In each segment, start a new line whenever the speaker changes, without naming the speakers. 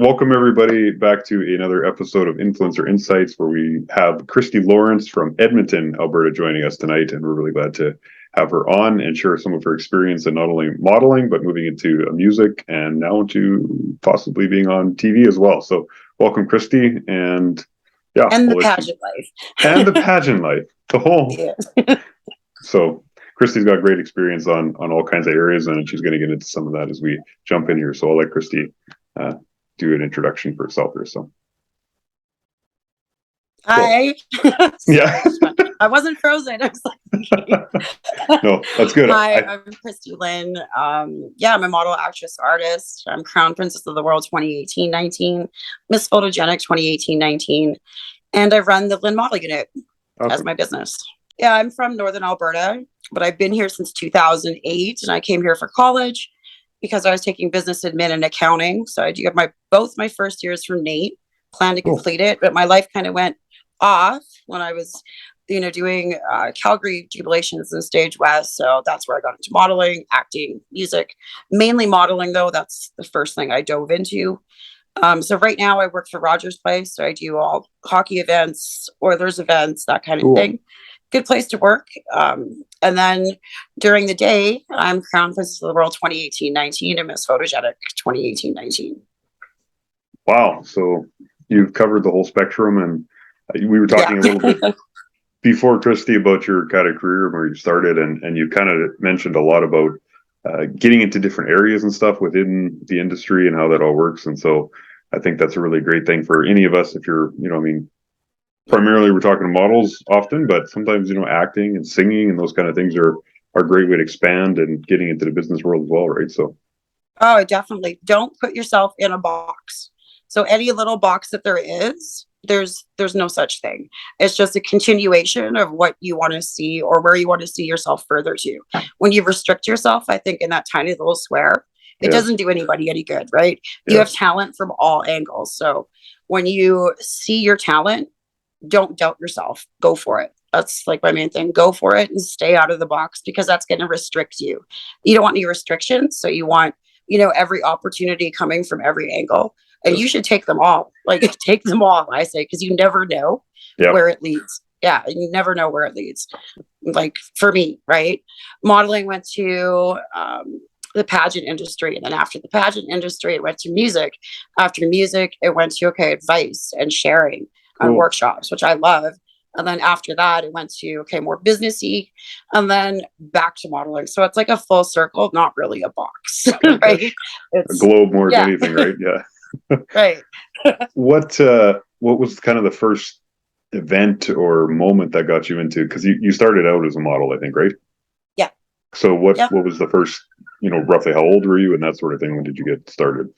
welcome everybody back to another episode of Influencer Insights, where we have Christie Lawrence from Edmonton, Alberta, joining us tonight, and we're really glad to have her on and share some of her experience in not only modeling but moving into music and now into possibly being on TV as well. So, welcome, Christie, and yeah,
and the pageant life,
and the pageant life, the whole.
Yeah.
So, Christie's got great experience on all kinds of areas, and she's going to get into some of that as we jump in here. So, I'll let Christie do an introduction for herself here. So,
hi.
Yeah.
I wasn't frozen. I was like,
no, that's good.
Hi, I'm Christie Lynn. I'm a model, actress, artist. I'm Crown Princess of the World 2018-19, Miss Photogenic 2018-19, and I run the Lynn Model Unit as my business. Yeah, I'm from Northern Alberta, but I've been here since 2008, and I came here for college because I was taking business admin and accounting. So I do have both my first years from NAIT, plan to complete it, but my life kind of went off when I was, doing Calgary Jubilations in Stage West. So that's where I got into modeling, acting, music, mainly modeling though. That's the first thing I dove into. So right now I work for Rogers Place. So I do all hockey events, Oilers events, that kind of thing. Good place to work. And then during the day, I'm Crown Princess of the World 2018-19 and Miss Photogenic 2018-19.
Wow. So you've covered the whole spectrum, and we were talking a little bit before, Christie, about your kind of career and where you started, and you kind of mentioned a lot about getting into different areas and stuff within the industry and how that all works. And so I think that's a really great thing for any of us. If you're, primarily we're talking models often, but sometimes, acting and singing and those kind of things are a great way to expand and getting into the business world as well, right? So,
oh, definitely. Don't put yourself in a box. So any little box that there is, there's no such thing. It's just a continuation of what you want to see or where you want to see yourself further to. When you restrict yourself, I think in that tiny little square, it doesn't do anybody any good, right? You have talent from all angles. So when you see your talent, don't doubt yourself. Go for it. That's like my main thing. Go for it and stay out of the box, because that's going to restrict you. You don't want any restrictions. So you want, every opportunity coming from every angle. And you should take them all. Like, take them all, I say, because you never know where it leads. Yeah, you never know where it leads. Like, for me, right? Modeling went to the pageant industry. And then after the pageant industry, it went to music. After music, it went to, advice and sharing and workshops, which I love. And then after that, it went to, more businessy, and then back to modeling. So it's like a full circle, not really a box, right?
It's a globe more than anything, right? Yeah.
Right.
What was kind of the first event or moment that got you into, because you started out as a model, I think, right?
Yeah.
So what was the first, roughly how old were you and that sort of thing? When did you get started?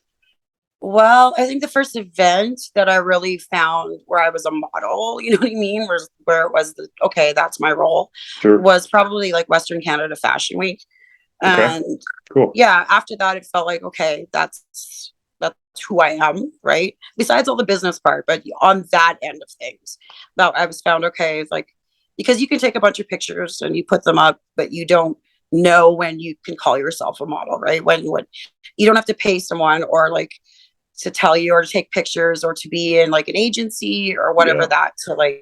Well, I think the first event that I really found where I was a model, you know what I mean, where it was that's my role, was probably like Western Canada Fashion Week. And after that it felt like, that's who I am, right? Besides all the business part, but on that end of things, that I was found because you can take a bunch of pictures and you put them up, but you don't know when you can call yourself a model, right? When you don't have to pay someone or to tell you or to take pictures or to be in like an agency or whatever that to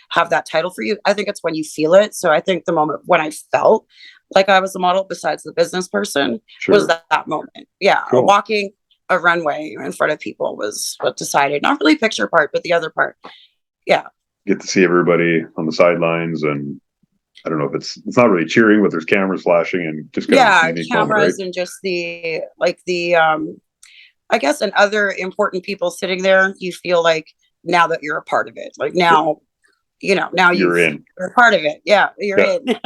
have that title for you. I think it's when you feel it. So I think the moment when I felt like I was a model besides the business person was that moment. Yeah. Walking a runway in front of people was what decided, not really picture part, but the other part. Yeah.
Get to see everybody on the sidelines, and I don't know if it's not really cheering, but there's cameras flashing and just
cameras moment, right? And just the I guess, and other important people sitting there. You feel like now that you're a part of it, like now, now you're a part of it. Yeah, you're in.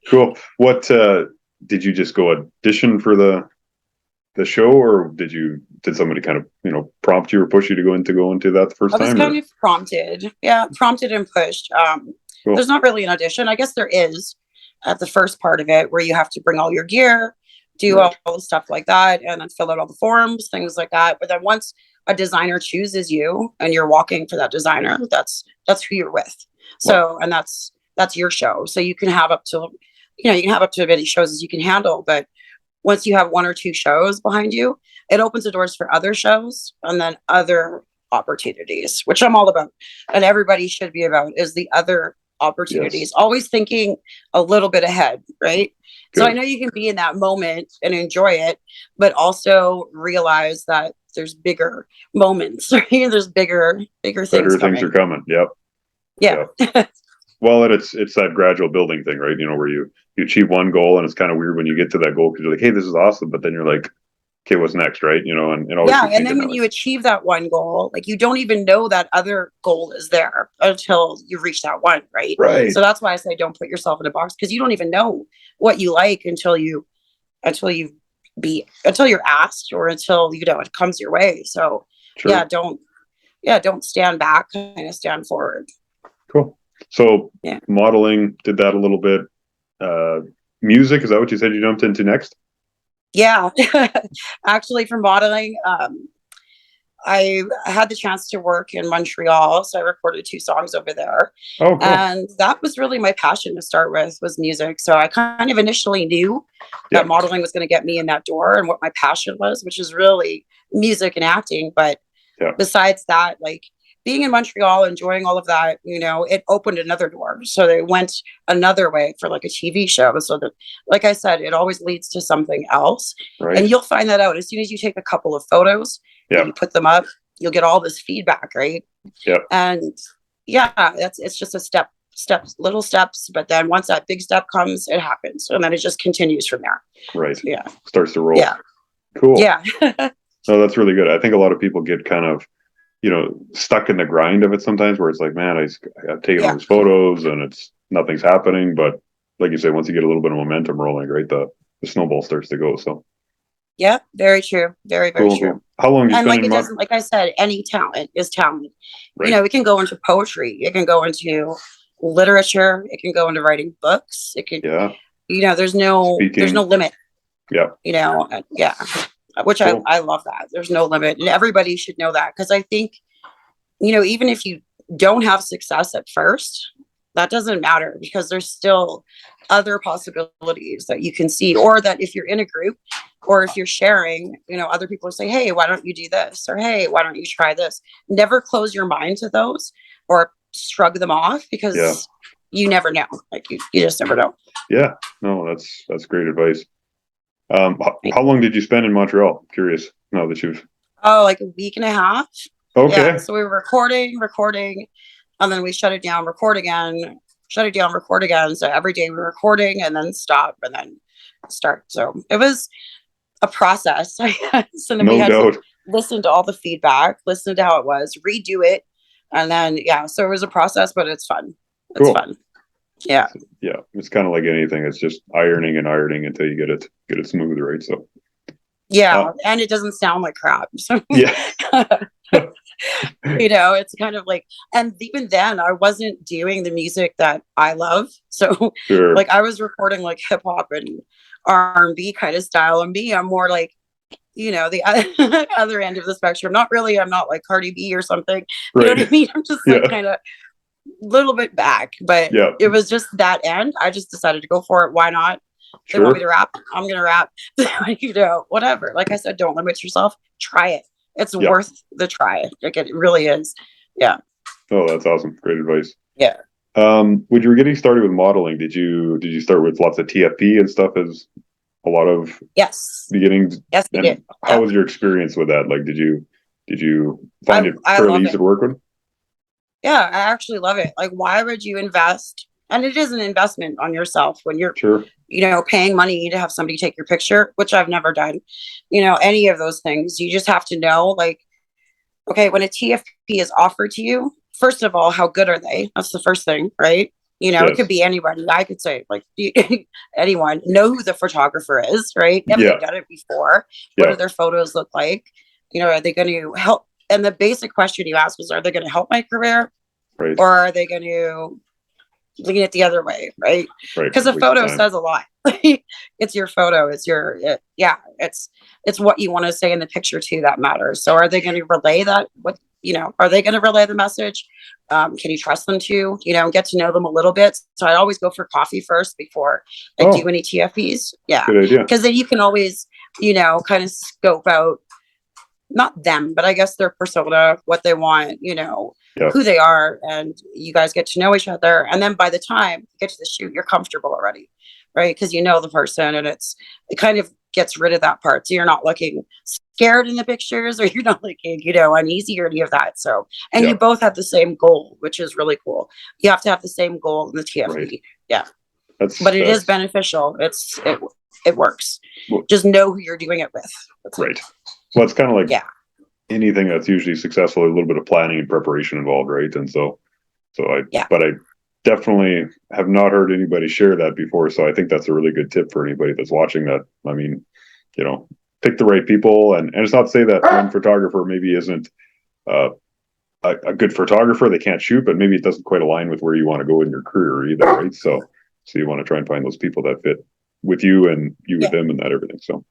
Cool. What did you just go audition for the show, or did somebody kind of prompt you or push you to go into that the first time? I was
kind of prompted and pushed. There's not really an audition. I guess there is at the first part of it where you have to bring all your gear, do all the stuff like that, and then fill out all the forms, things like that. But then once a designer chooses you and you're walking for that designer, that's who you're with. So and that's your show. So you can have up to as many shows as you can handle, but once you have one or two shows behind you, it opens the doors for other shows and then other opportunities, which I'm all about. And everybody should be about is the other opportunities,
Yes.
always thinking a little bit ahead, right?
Good.
So I know you can be in that moment and enjoy it, but also realize that there's bigger moments, right? There's bigger things
Better
coming.
things are coming. Yep.
Yeah.
Well, and it's that gradual building thing, right? You know, where you achieve one goal, and it's kind of weird when you get to that goal because you're like, hey, this is awesome, but then you're like, okay, what's next, right? You know, and always
Yeah, and then when you achieve that one goal, like you don't even know that other goal is there until you reach that one, right?
Right.
So that's why I say don't put yourself in a box, because you don't even know what you like until you're asked, or until it comes your way. So
Sure.
don't stand back, kind of stand forward.
Cool. So modeling, did that a little bit. Music, is that what you said you jumped into next?
Yeah. Actually, for modeling, I had the chance to work in Montreal, so I recorded 2 songs over there.
Oh, cool.
And that was really my passion to start with, was music. So I kind of initially knew that modeling was going to get me in that door, and what my passion was, which is really music and acting. But besides that, like being in Montreal, enjoying all of that, it opened another door. So they went another way for like a TV show. So that, like I said, it always leads to something else.
Right.
And you'll find that out as soon as you take a couple of photos, and you put them up, you'll get all this feedback, right?
Yeah.
And it's just little steps. But then once that big step comes, it happens. And then it just continues from there.
Right.
Yeah.
Starts to roll.
Yeah.
Cool.
Yeah.
No, that's really good. I think a lot of people get kind of, stuck in the grind of it sometimes, where it's like, man, I've taken all these photos and nothing's happening. But like you say, once you get a little bit of momentum rolling, right, the snowball starts to go. So.
Yeah, very true. Very, very
cool.
true.
How long do you spend
like I said, any talent is talent.
Right.
It can go into poetry, it can go into literature, it can go into writing books, it can there's no limit.
Yeah.
Which cool. I love that. There's no limit, and everybody should know that, because I think even if you don't have success at first, that doesn't matter, because there's still other possibilities that you can see, or that if you're in a group, or if you're sharing, other people will say, hey, why don't you do this? Or, hey, why don't you try this? Never close your mind to those or shrug them off, because you never know. Like you just never know.
Yeah, no, that's great advice. How long did you spend in Montreal? I'm curious, now that you've...
like a week and a half.
Okay.
Yeah, so we were recording, and then we shut it down, record again, shut it down, record again. So every day we were recording, and then stop, and then start. So it was a process, I guess. And then we had to listen to all the feedback, listen to how it was, redo it. And then, so it was a process, but it's fun. It's fun. Yeah.
Yeah. It's kind of like anything. It's just ironing until you get it smooth, right? So.
Yeah. And it doesn't sound like crap. So, it's kind of like, and even then I wasn't doing the music that I love. So like I was recording like hip hop and R&B kind of style, and I'm more like, the other end of the spectrum. I'm not like Cardi B or something. You know what I mean? I'm just like kind of little bit back, but it was just that end. I just decided to go for it. Why not? They want me to rap, I'm gonna rap. Whatever. Like I said, don't limit yourself. Try it. It's worth the try. Like it really is. Yeah. Oh,
that's awesome. Great advice.
Yeah.
When you were getting started with modeling, did you start with lots of TFP and stuff as a lot of beginnings?
Yes, we did.
How was your experience with that? Like, did you find it fairly easy to work with?
Yeah, I actually love it. Like, why would you invest? And it is an investment on yourself when you're, paying money to have somebody take your picture, which I've never done, any of those things. You just have to know, like, okay, when a TFP is offered to you, first of all, how good are they? That's the first thing, right? It could be anybody. I could say, like, anyone. Know who the photographer is, right? Have they done it before? What do their photos look like? Are they going to help? And the basic question you ask was, are they going to help my career?
Right.
Or are they going to lean it the other way? Right. Because a photo says a lot. It's your photo. Yeah, it's what you want to say in the picture too that matters. So are they going to relay that? Are they going to relay the message? Can you trust them to, get to know them a little bit? So I always go for coffee first before I do any TFPs. Yeah.
Good idea.
Because then you can always, kind of scope out, not them, but I guess their persona, what they want, who they are, and you guys get to know each other. And then by the time you get to the shoot, you're comfortable already, right? Because you know the person, and it kind of gets rid of that part. So you're not looking scared in the pictures, or you're not looking, uneasy or any of that. So, and you both have the same goal, which is really cool. You have to have the same goal in the TFP. Right. Yeah. But it is beneficial. It works. Well, just know who you're doing it with.
That's right. Well, it's kind of like anything that's usually successful, a little bit of planning and preparation involved, right? And but I definitely have not heard anybody share that before. So I think that's a really good tip for anybody that's watching that. I mean, pick the right people, and it's not to say that one photographer maybe isn't a good photographer. They can't shoot, but maybe it doesn't quite align with where you want to go in your career either, right? So you want to try and find those people that fit with you and you with them and that everything. So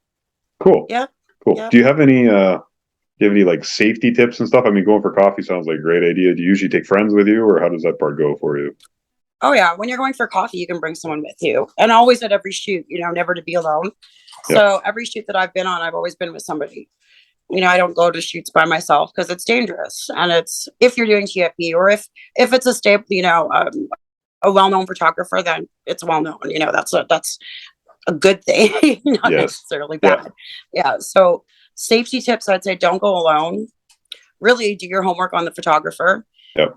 cool.
Yeah.
Cool. Yeah. Do you have any like safety tips and stuff? I mean, going for coffee sounds like a great idea. Do you usually take friends with you, or how does that part go for you?
Oh yeah. When you're going for coffee, you can bring someone with you, and always at every shoot, never to be alone. So every shoot that I've been on, I've always been with somebody. I don't go to shoots by myself because it's dangerous. And it's, if you're doing TFP, or if it's a stable, a well-known photographer, then it's well-known, that's a good thing, not necessarily bad. Yeah. So safety tips, I'd say don't go alone. Really do your homework on the photographer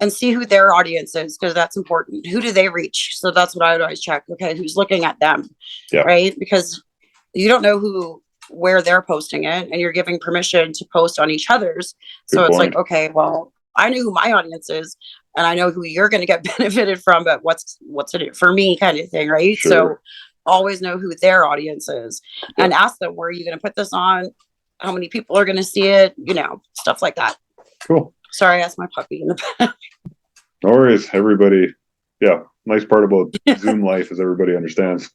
and see who their audience is, because that's important. Who do they reach? So that's what I would always check. Okay, who's looking at them, right? Because you don't know where they're posting it, and you're giving permission to post on each other's. So it's like, okay, well, I know who my audience is, and I know who you're going to get benefited from, but what's in it for me, kind of thing, right? Sure. So always know who their audience is and ask them, where are you going to put this on? How many people are going to see it? Stuff like that.
Cool.
Sorry, that's my puppy in the back.
No worries, everybody. Yeah. Nice part about Zoom life is everybody understands.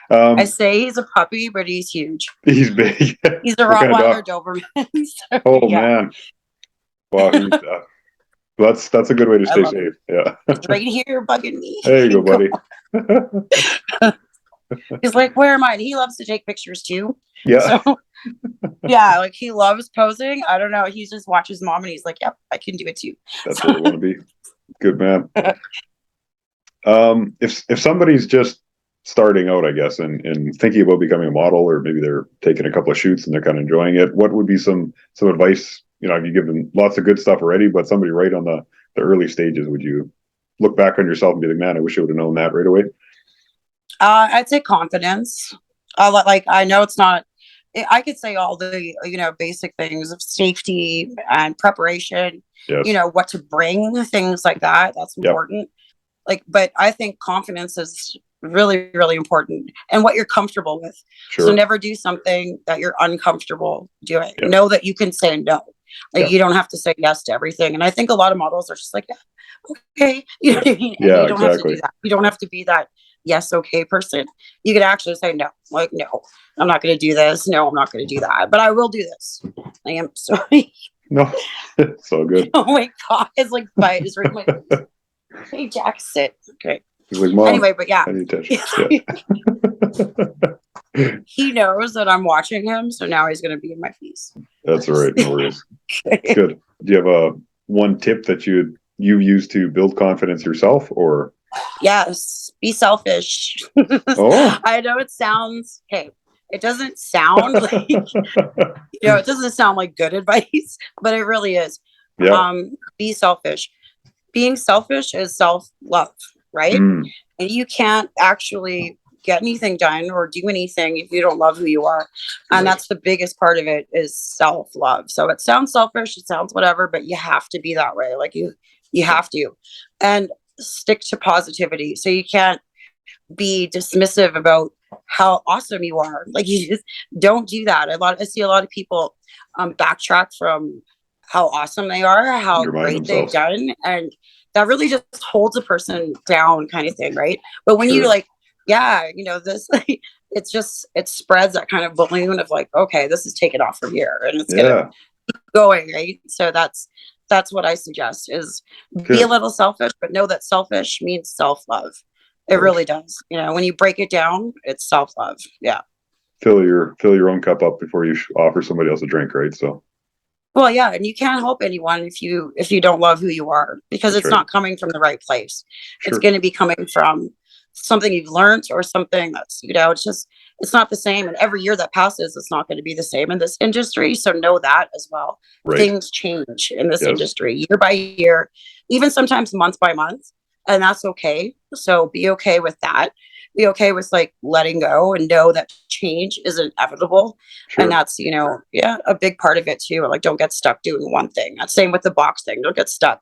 I say he's a puppy, but he's huge.
He's big.
He's a Rottweiler Doberman. So,
man. Wow. That's a good way to stay safe. Yeah.
He's right here bugging me.
There you go, buddy.
He's like, where am I? And he loves to take pictures too.
Yeah.
So, yeah, like he loves posing. I don't know. He just watches mom and he's like, yep, I can do it too.
That's where I want to be. Good man. If somebody's just starting out, I guess, and thinking about becoming a model, or maybe they're taking a couple of shoots and they're kind of enjoying it, what would be some advice? You give them lots of good stuff already, but somebody right on the early stages, would you look back on yourself and be like, man, I wish I would have known that right away?
I'd say confidence. I know it's not, I could say all the, basic things of safety and preparation, what to bring, things like that. That's important. But I think confidence is really, really important, and what you're comfortable with. Sure. So never do something that you're uncomfortable doing. Yeah. Know that you can say no. You don't have to say yes to everything. And I think a lot of models are just like, okay. You know what I mean? And you don't have to do that. You don't have to be that yes, okay person. You could actually say no. Like, no, I'm not going to do this. No, I'm not going to do that. But I will do this. I am sorry.
No, it's so good.
Oh my God. It's like, it's right in my face. Hey, Jack, sit. Okay.
He's like, Mom,
anyway, but yeah.
I need attention.
He knows that I'm watching him, so now he's going to be in my face.
That's all right. No worries. Good. Do you have one tip that you've used to build confidence yourself, or?
Yes, be selfish.
Oh.
I know it sounds, it doesn't sound like, it doesn't sound like good advice, but it really is. Yeah. Be selfish. Being selfish is self-love, right? And you can't actually get anything done or do anything if you don't love who you are. And that's the biggest part of it, is self-love. So it sounds selfish, it sounds whatever, but you have to be that way. Like you have to. And stick to positivity. So you can't be dismissive about how awesome you are. Like, you just don't do that. I see a lot of people backtrack from how awesome they are, how great they've done, and that really just holds a person down, kind of thing, right? But when you yeah, this, like, it spreads that kind of balloon of like, okay, this is taking off from here and it's gonna
Yeah.
going, right? So that's what I suggest is be a
Good.
little selfish, but know that selfish means self-love. It
Of course.
really does. When you break it down, it's self-love. Yeah.
Fill your own cup up before you offer somebody else a drink, right? So
Well, yeah, and you can't help anyone if you don't love who you are, because
that's
it's
right.
not coming from the right place. It's
Sure.
going to be coming from something you've learned or something that's, it's not the same. And every year that passes, it's not going to be the same in this industry. So know that as well.
Right.
Things change in this
Yes.
industry year by year, even sometimes month by month, and that's okay. So be okay with that. Be okay with like letting go and know that change is inevitable. And
Sure.
that's, yeah, a big part of it too. Like, don't get stuck doing one thing. That's same with the box thing. Don't get stuck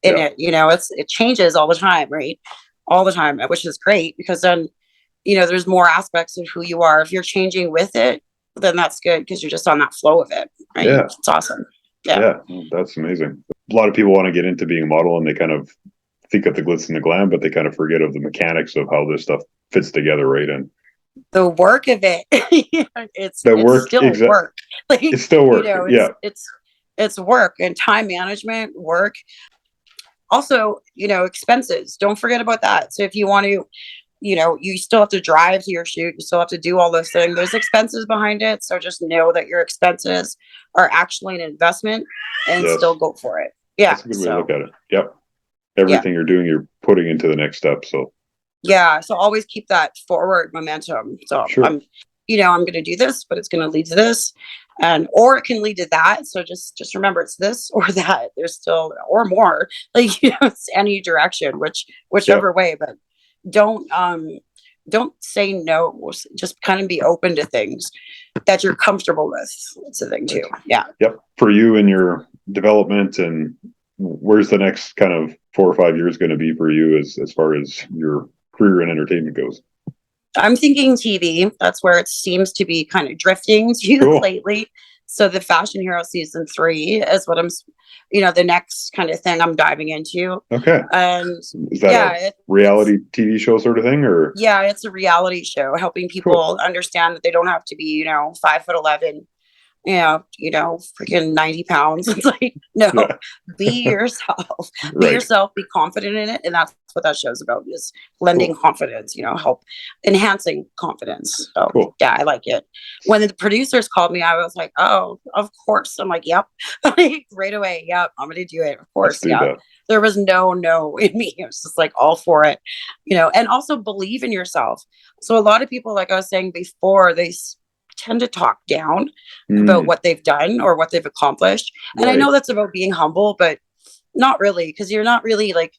in
Yeah.
it. It changes all the time, right? All the time, which is great because then, there's more aspects of who you are. If you're changing with it, then that's good because you're just on that flow of it, right?
Yeah.
It's awesome. Yeah.
Yeah. Oh, that's amazing. A lot of people want to get into being a model and they kind of think of the glitz and the glam, but they kind of forget of the mechanics of how this stuff fits together, right? And
The work of it, it's
the work,
still work. Like,
it's still work. Yeah.
It's work and time management, work. Also, expenses. Don't forget about that. So if you want to, you still have to drive to your shoot. You still have to do all those things. There's expenses behind it. So just know that your expenses are actually an investment and
Yes.
still go for it. Yeah.
That's a good way to look at it. Yep. Everything you're doing, you're putting into the next step. So
yeah. So always keep that forward momentum. So
sure.
I'm going to do this, but it's going to lead to this, or it can lead to that. So just remember, it's this or that. There's still or more. Like, it's any direction, whichever way. But don't say no. Just kind of be open to things that you're comfortable with. That's the thing too. Yeah.
Yep. For you and your development, and where's the next kind of 4 or 5 years going to be for you as far as your career in entertainment goes?
I'm thinking TV. That's where it seems to be kind of drifting to
Cool.
lately. So the Fashion Hero season 3 is what I'm, the next kind of thing I'm diving into.
Okay.
And
is that a reality TV show sort of thing, or?
Yeah, it's a reality show helping people understand that they don't have to be, 5'11", freaking 90 pounds. It's like, no, be yourself, be yourself, be confident in it. And that's what that show's about, is lending confidence, help enhancing confidence. So yeah, I like it. When the producers called me, I was like, oh, of course. I'm like, yep. Right away. Yep. I'm going to do it. Of course. Yeah. There was no in me. It was just like all for it, and also believe in yourself. So a lot of people, like I was saying before, they tend to talk down about what they've done or what they've accomplished. And I know that's about being humble, but not really, because you're not really like,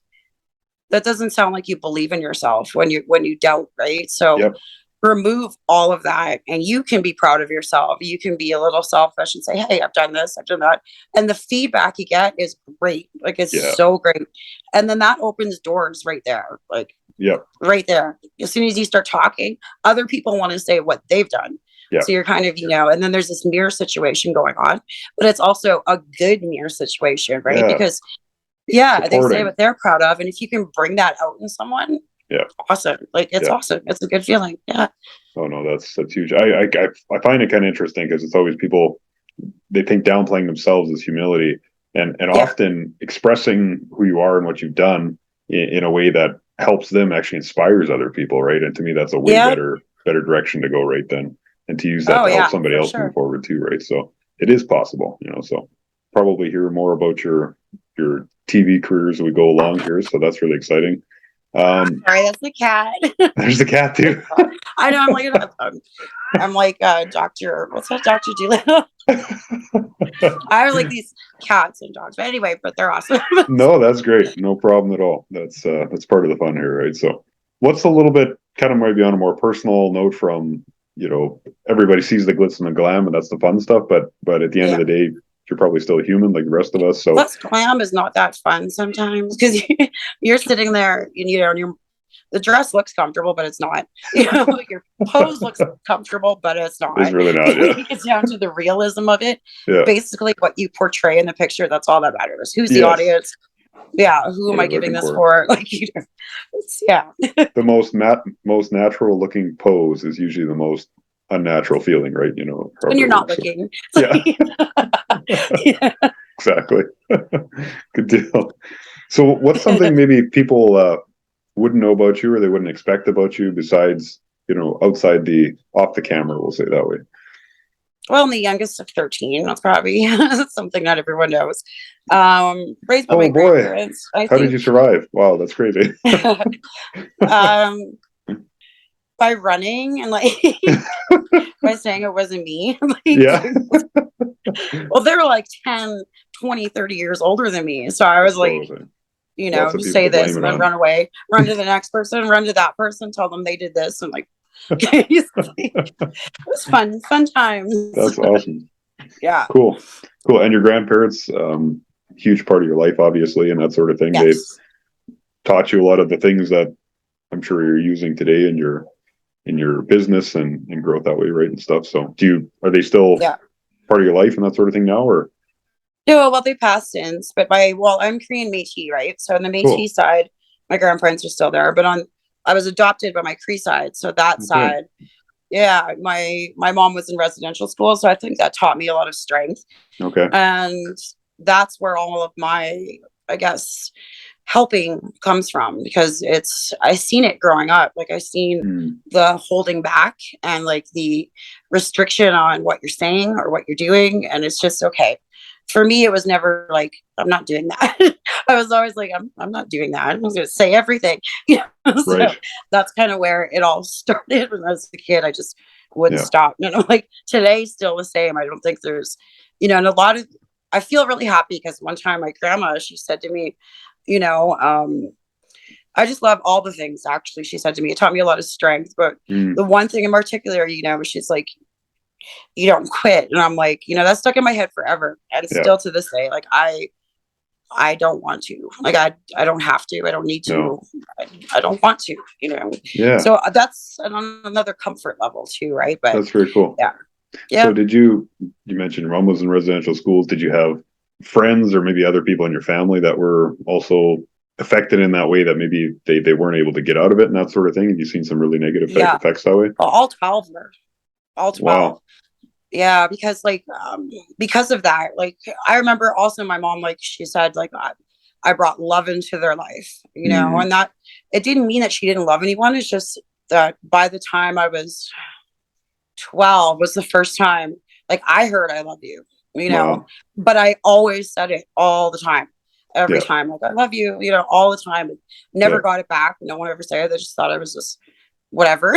that doesn't sound like you believe in yourself when you doubt, right? So remove all of that and you can be proud of yourself. You can be a little selfish and say, hey, I've done this, I've done that. And the feedback you get is great. Like, it's so great. And then that opens doors right there. Like, right there. As soon as you start talking, other people want to say what they've done. So you're kind of, and then there's this mirror situation going on, but it's also a good mirror situation, right? Because they say what they're proud of. And if you can bring that out in someone, awesome. Like, it's awesome. It's a good feeling. Yeah.
Oh no, that's huge. I find it kind of interesting because it's always people, they think downplaying themselves is humility, and often expressing who you are and what you've done in a way that helps them actually inspires other people, right? And to me, that's a way better direction to go, right? Then, and to use that to help somebody else move forward too, right? So it is possible, so probably hear more about your TV careers as we go along here. So that's really exciting.
Sorry, that's the cat.
There's the cat too.
I know. I'm like Dr. What's that, Dr. Doolittle? I have like these cats and dogs, but anyway, but they're awesome.
No, that's great. No problem at all. That's part of the fun here, right? So what's a little bit kind of maybe on a more personal note from, everybody sees the glitz and the glam and that's the fun stuff, but at the end of the day, you're probably still human like the rest of us. So
plus glam is not that fun sometimes because you're sitting there and the dress looks comfortable, but it's not. Your pose looks comfortable, but it's not.
It's really not. Yeah.
It's down to the realism of it.
Yeah.
Basically, what you portray in the picture, that's all that matters. Who's the audience? Who am
what
I
I'm
giving
looking
this
for.
for? Like, it's,
The most natural looking pose is usually the most unnatural feeling, right?
when
However
you're
it
not
works. So,
looking.
yeah,
Yeah.
exactly. Good deal. So what's something maybe people wouldn't know about you or they wouldn't expect about you besides, outside off the camera, we'll say that way.
Well, I'm the youngest of 13. That's probably something not everyone knows. Raised by my
Oh boy,
grandparents, I
how did
think.
you survive? Wow, that's crazy.
um, by running and like by saying it wasn't me.
Yeah.
Well, they were like 10, 20, 30 years older than me. So I was like,
So lots of people
say
to
this
blame
and
it
then
on.
run away, run to the next person, run to that person, tell them they did this. And like, it was fun times.
That's awesome.
Yeah.
Cool. Cool. And your grandparents, huge part of your life, obviously, and that sort of thing. They
Yes.
taught you a lot of the things that I'm sure you're using today in your business and growth that way, right? And stuff. So are they still
Yeah.
part of your life and that sort of thing now, or?
No, well, they passed since, but I'm Korean Métis, right? So on the
Cool.
Métis side, my grandparents are still there, but I was adopted by my Cree side. So that
Okay.
side, yeah, my mom was in residential school. So I think that taught me a lot of strength.
Okay.
And that's where all of my, I guess, helping comes from, because I seen it growing up. Like I seen the holding back and like the restriction on what you're saying or what you're doing. And it's just, okay. For me, it was never like, I'm not doing that. I was always like, I'm not doing that. I was going to say everything. So
Right.
that's kind of where it all started. When I was a kid, I just wouldn't
Yeah.
stop. Like today's still the same. I don't think there's, and I feel really happy because one time my grandma, she said to me, I just love all the things, actually, she said to me. It taught me a lot of strength. But the one thing in particular, she's like, you don't quit. And I'm like, that's stuck in my head forever. And
Yeah.
still to this day, like I don't want to. Like I don't have to. I don't need to.
No.
I don't want to,
Yeah.
So that's on another comfort level too, right? But
that's very cool.
Yeah. Yeah.
So you mentioned your mom was in residential schools. Did you have friends or maybe other people in your family that were also affected in that way, that maybe they weren't able to get out of it and that sort of thing? Have you seen some really negative effects that way?
All 12 were. All 12.
Wow.
Yeah, because because of that, like I remember also my mom, like she said, like I brought love into their life, and that it didn't mean that she didn't love anyone. It's just that by the time I was 12 was the first time like I heard I love you,
Wow.
but I always said it all the time. Every
Yeah.
time, like I love you, all the time. Never
Yeah.
got it back. No one ever said it. They just thought I was just whatever,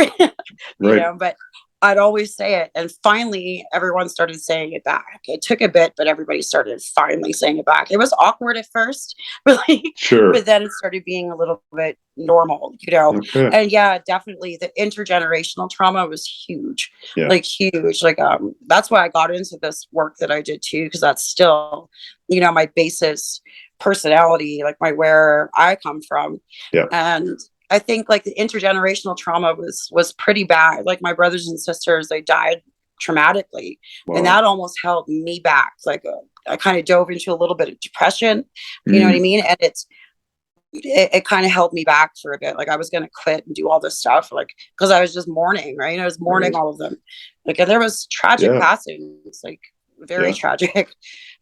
Right.
but I'd always say it. And finally, everyone started saying it back. It took a bit, but everybody started finally saying it back. It was awkward at first, but
Sure.
but then it started being a little bit normal,
Okay.
And yeah, definitely the intergenerational trauma was huge,
Yeah.
like huge. Like, that's why I got into this work that I did too, because that's still, my basis personality, like where I come from.
Yeah.
And I think like the intergenerational trauma was pretty bad. Like my brothers and sisters, they died traumatically,
Wow.
and that almost held me back. Like I kind of dove into a little bit of depression, you know what I mean? And it kind of held me back for a bit. Like I was going to quit and do all this stuff, like, cause I was just mourning, right? I was mourning all of them. Like, and there was tragic passings, like very tragic.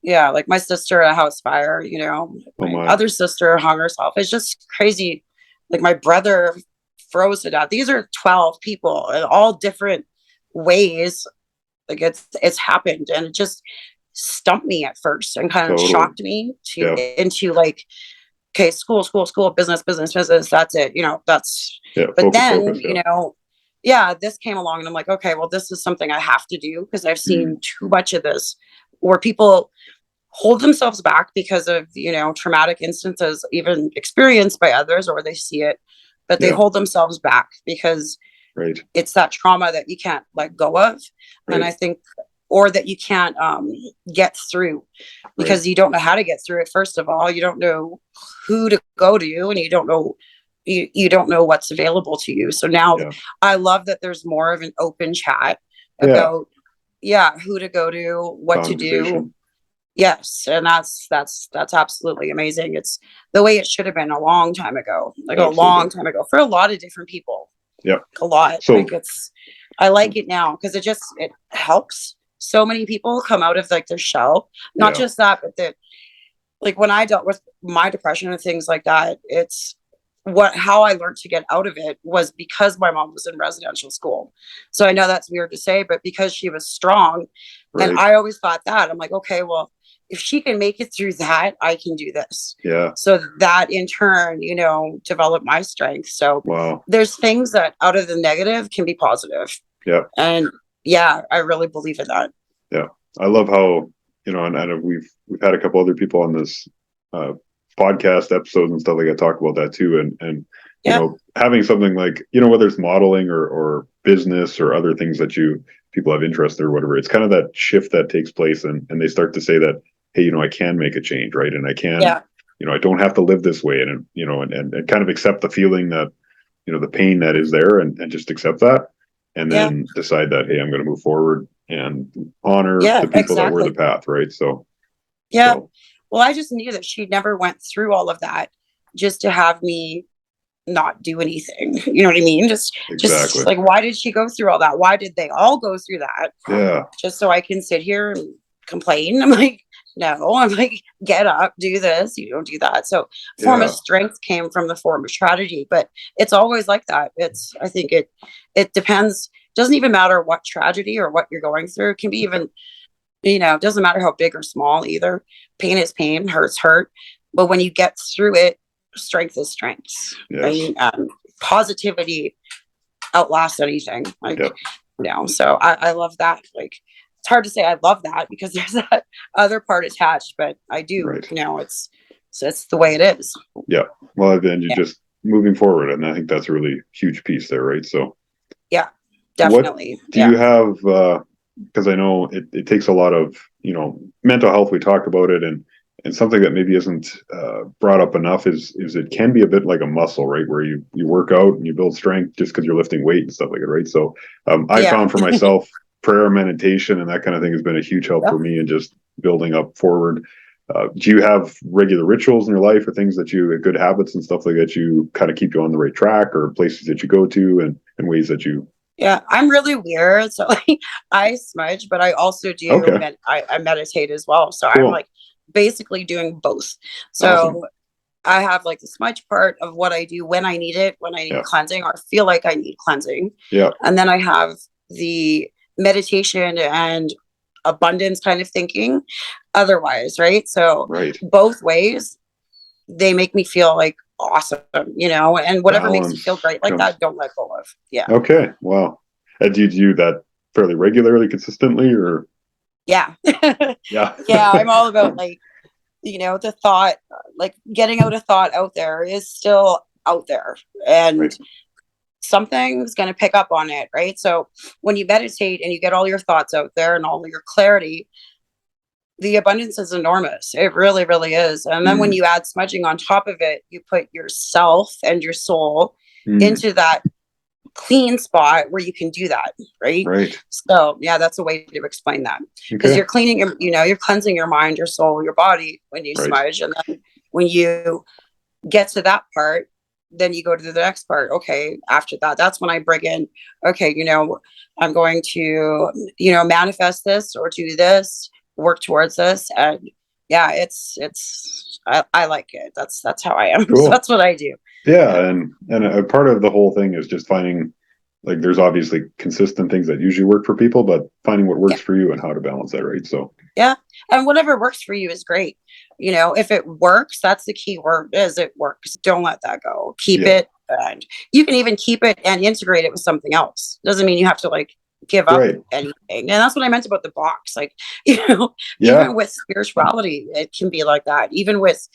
Yeah. Like my sister, a house fire, my other sister hung herself. It's just crazy. Like my brother froze to death. These are 12 people in all different ways. Like it's happened, and it just stumped me at first and kind of shocked me into like, okay, school, business, that's it. That's, but then, this came along and I'm like, okay, well, this is something I have to do, because I've seen too much of this where people hold themselves back because of, traumatic instances, even experienced by others, or they see it, but they hold themselves back because it's that trauma that you can't let go of. And I think, or that you can't get through, because you don't know how to get through it. First of all, you don't know who to go to, and you don't know what's available to you. So now I love that there's more of an open chat about who to go to, what to do. Yes, and that's absolutely amazing. It's the way it should have been a long time ago, like a long
Absolutely.
time ago for a lot of different people.
Yeah.
A lot.
So
Like I like it now because it helps so many people come out of like their shell. Not
yeah,
just that, but like when I dealt with my depression and things like that, it's how I learned to get out of it was because my mom was in residential school. So I know that's weird to say, but because she was strong, and
right.
I always thought that, I'm like, okay, well, if she can make it through that, I can do this.
Yeah.
So that in turn, developed my strength. So
Wow.
there's things that out of the negative can be positive.
Yeah.
And yeah, I really believe in that.
Yeah. I love how, and we've had a couple other people on this uh, podcast episodes and stuff like that talk about that too. And
Yeah.
having something like, whether it's modeling or business or other things that people have interest in or whatever, it's kind of that shift that takes place and they start to say that, hey, I can make a change, right? And I can,
Yeah.
I don't have to live this way and kind of accept the feeling that, the pain that is there and just accept that and
Yeah.
then decide that, hey, I'm going to move forward and honor
Yeah.
the people that were the
Exactly.
path, right? So,
Yeah.
so
Well, I just knew that she never went through all of that just to have me not do anything. You know what I mean? Just
exactly.
like, why did she go through all that? Why did they all go through that?
Yeah.
Just so I can sit here and complain? I'm like, no. I'm like, get up, do this. You don't do that. So form of
Yeah.
strength came from the form of tragedy, but it's always like that. I think it depends. Doesn't even matter what tragedy or what you're going through. It can be even, it doesn't matter how big or small either. Pain is pain, hurt's hurt. But when you get through it, strength is strength.
Yes.
And positivity outlasts anything. Like,
Yep.
so I love that. Like, it's hard to say I love that because there's that other part attached, but I do,
Right.
it's the way it is.
Yeah. Well, then you're
Yeah.
just moving forward. And I think that's a really huge piece there, right? So,
Yeah,
what
definitely.
do you have? Because I know it takes a lot of, mental health. We talk about it and something that maybe isn't brought up enough is it can be a bit like a muscle, right? Where you work out and you build strength just because you're lifting weight and stuff like it, right? So I
Yeah.
found for myself prayer, meditation, and that kind of thing has been a huge help for
Yep.
me in just building up forward. Do you have regular rituals in your life or things that good habits and stuff like that you kind of keep you on the right track or places that you go to and ways that you?
Yeah, I'm really weird. So like I smudge, but I also do
Okay,
I meditate as well. So I'm
cool.
like basically doing both.
Awesome.
So I have like the smudge part of what I do when I need it, when I need
Yeah.
cleansing or feel like I need cleansing.
Yeah.
And then I have the meditation and abundance kind of thinking otherwise, right? So
Right.
both ways, they make me feel like awesome, and whatever makes you feel
Balance
great like
comes.
that, don't let go of. Yeah.
Okay. Wow. And do you do that fairly regularly, consistently, or?
Yeah.
Yeah.
Yeah. I'm all about like, the thought, like getting out a thought out there is still out there and
Right.
something's going to pick up on it. Right. So when you meditate and you get all your thoughts out there and all your clarity, the abundance is enormous. It really, really is. And then when
Mm,
you add smudging on top of it, you put yourself and your soul
mm,
into that clean spot where you can do that, right?
right.
So yeah, that's a way to explain that. Because
Okay.
you're cleaning you're cleansing your mind, your soul, your body when you
Right.
smudge. And then when you get to that part, then you go to the next part. Okay, after that, that's when I bring in, okay, I'm going to, manifest this or do this, work towards this. And yeah, I like it. That's how I am. So
Cool.
that's what I do. Yeah.
Yeah, and a part of the whole thing is just finding like there's obviously consistent things that usually work for people, but finding what
Yeah.
works for you and how to balance that, right? So
Yeah. And whatever works for you is great. If it works, that's the key word is it works. Don't let that go. Keep
yeah,
it. And you can even keep it and integrate it with something else. Doesn't mean you have to like give up
right.
anything. And that's what I meant about the box. Like,
Yeah,
even with spirituality, it can be like that. Even with,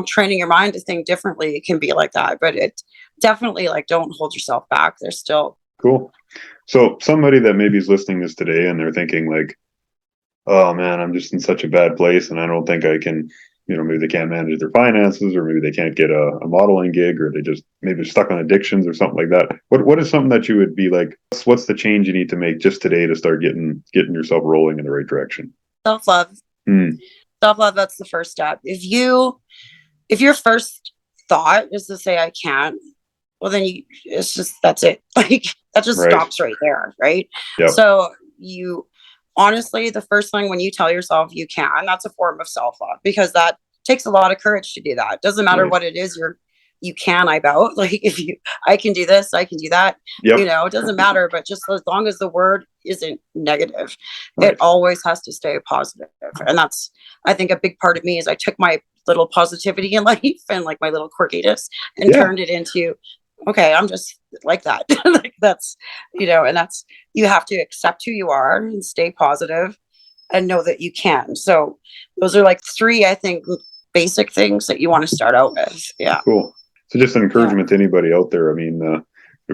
training your mind to think differently, it can be like that. But it definitely like don't hold yourself back. There's still
cool. So somebody that maybe is listening to this today and they're thinking like, oh man, I'm just in such a bad place and I don't think I can, maybe they can't manage their finances or maybe they can't get a modeling gig or they just maybe they're stuck on addictions or something like that. What is something that you would be like, what's the change you need to make just today to start getting yourself rolling in the right direction?
self love.
Mm.
Self-love, that's the first step. If your first thought is to say I can't, well then it's just, that's it. Like that just
Right.
stops right there, right?
Yep.
So you honestly, the first thing when you tell yourself you can, that's a form of self-love, because that takes a lot of courage to do that. Doesn't matter
Right.
what it is you can about. Like if I can do this, I can do that.
Yep.
It doesn't matter, but just as long as the word isn't negative,
Right.
it always has to stay positive. And that's, I think, a big part of me is I took my little positivity in life and like my little quirkiness and turned it into, okay, I'm just like that. Like that's, and that's, you have to accept who you are and stay positive and know that you can. So those are like three, I think, basic things that you want to start out with. Yeah.
Cool. So just an encouragement to anybody out there. I mean,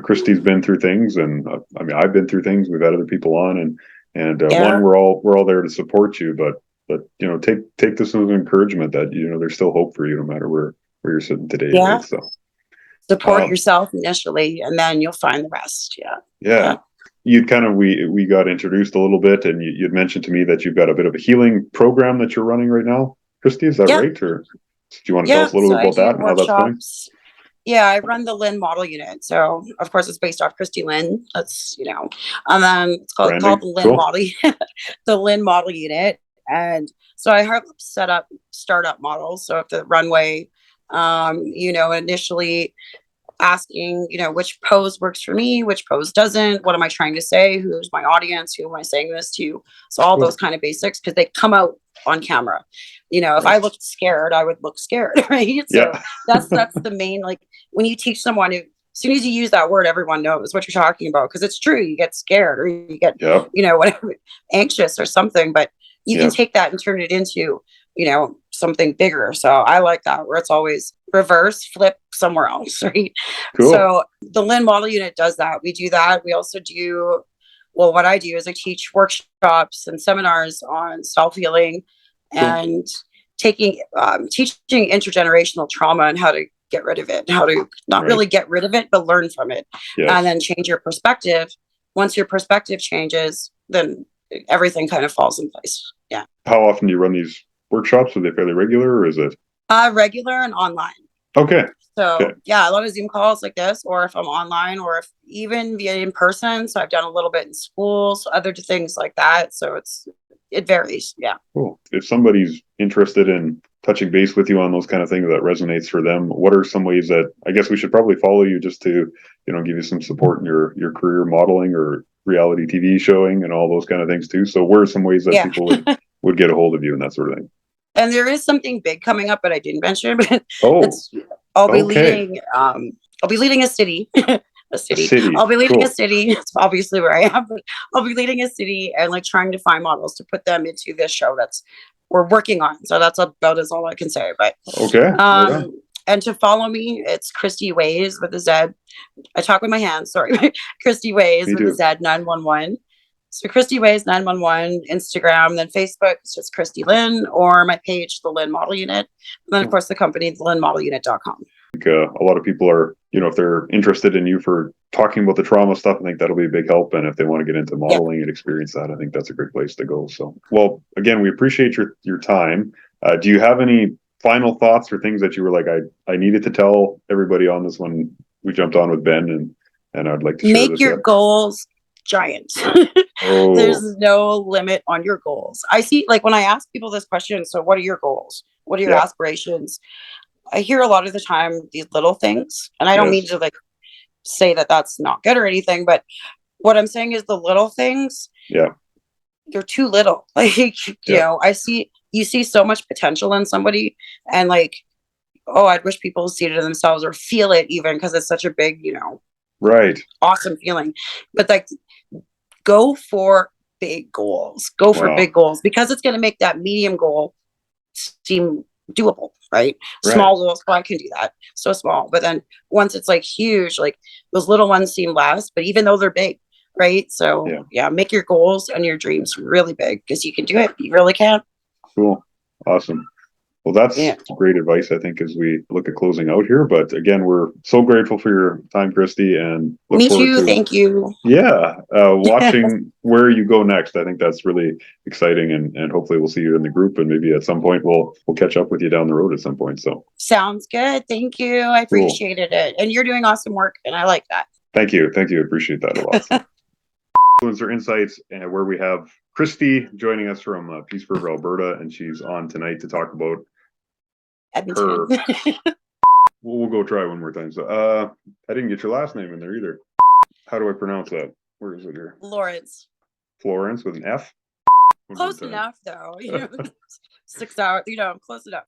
Christie's been through things, and I mean, I've been through things. We've had other people on, and one, we're all there to support you, but take this as an encouragement that there's still hope for you no matter where you're sitting today.
Yeah.
Right? So
support yourself initially, and then you'll find the rest.
Yeah. You'd kind of, we got introduced a little bit, and you'd mentioned to me that you've got a bit of a healing program that you're running right now, Christie. Is that right? Or do you want to tell us a little bit about that and how that's going?
Yeah, I run the Lynn model unit. So of course it's based off Christie Lynn. That's, and then it's called the Lynn model, the Lynn model unit. And so I help set up startup models. So if the runway, initially asking, which pose works for me, which pose doesn't, what am I trying to say? Who's my audience? Who am I saying this to? So all those kind of basics, because they come out on camera. If I looked scared, I would look scared, right? So that's the main, like when you teach someone who, as soon as you use that word, everyone knows what you're talking about, because it's true. You get scared or you get, whatever, anxious or something, but you can take that and turn it into, something bigger. So I like that, where it's always reverse, flip somewhere else, right? Cool. So the Lynn model unit does that. We do that. We also do, well, what I do is I teach workshops and seminars on self-healing and teaching intergenerational trauma and how to get rid of it, how to not really get rid of it, but learn from it, and then change your perspective. Once your perspective changes, then everything kind of falls in place. Yeah.
How often do you run these workshops? Are they fairly regular, or is it
regular and online?
Okay.
So a lot of Zoom calls like this, or if I'm online, or if even via in person. So I've done a little bit in schools, other things like that. So it varies. Yeah. Cool.
If somebody's interested in touching base with you on those kind of things that resonates for them, what are some ways that, I guess we should probably follow you just to, give you some support in your career modeling or reality TV showing and all those kind of things too. So where are some ways that people would get a hold of you and that sort of thing?
And there is something big coming up, but I didn't mention. But I'll be leading. I'll be leading a city. A city. I'll be leading a city. It's obviously where I am, but I'll be leading a city and like trying to find models to put them into this show we're working on. So that's about as all I can say. But and to follow me, it's Christie Ways with a Z. I talk with my hands. Sorry, Christie Ways with a Z 911. So Christie Ways 911, Instagram, then Facebook, it's just Christie Lynn, or my page, the Lynn Model Unit. And then of course the company, thelynnmodelunit.com.
A lot of people are, if they're interested in you for talking about the trauma stuff, I think that'll be a big help. And if they want to get into modeling and experience that, I think that's a great place to go. So, well, again, we appreciate your time. Do you have any final thoughts or things that you were like, I needed to tell everybody on this when we jumped on with Ben, and I'd like to share
make your goals giant. There's no limit on your goals. I see, like when I ask people this question, so what are your goals? What are your aspirations? I hear a lot of the time these little things, and I don't mean to like say that that's not good or anything, but what I'm saying is the little things, they're too little. Like, you see so much potential in somebody, and like, I'd wish people see it in themselves or feel it even, because it's such a big, awesome feeling. But like, go for big goals. Go for big goals, because it's going to make that medium goal seem doable, right? Small goals, I can do that. So small. But then once it's like huge, like those little ones seem less, but even though they're big, right? So make your goals and your dreams really big, because you can do it. You really can.
Cool. Awesome. Well, that's
Yeah.
great advice, I think, as we look at closing out here. But again, we're so grateful for your time, Christie, and look
Me
forward
too.
to
Thank you.
watching where you go next. I think that's really exciting, and hopefully we'll see you in the group, and maybe at some point we'll catch up with you down the road at some point. So
Sounds good. Thank you. I appreciated it. And you're doing awesome work, and I like that.
thank you. Appreciate that a lot. So. Influencer Insights, and where we have Christie joining us from Peace River, Alberta, and she's on tonight to talk about
Edmonton.
her. We'll go try one more time. So, I didn't get your last name in there either. How do I pronounce that? Where is it here?
Lawrence.
Florence with an F.
Close enough, though. 6 hours. Close enough.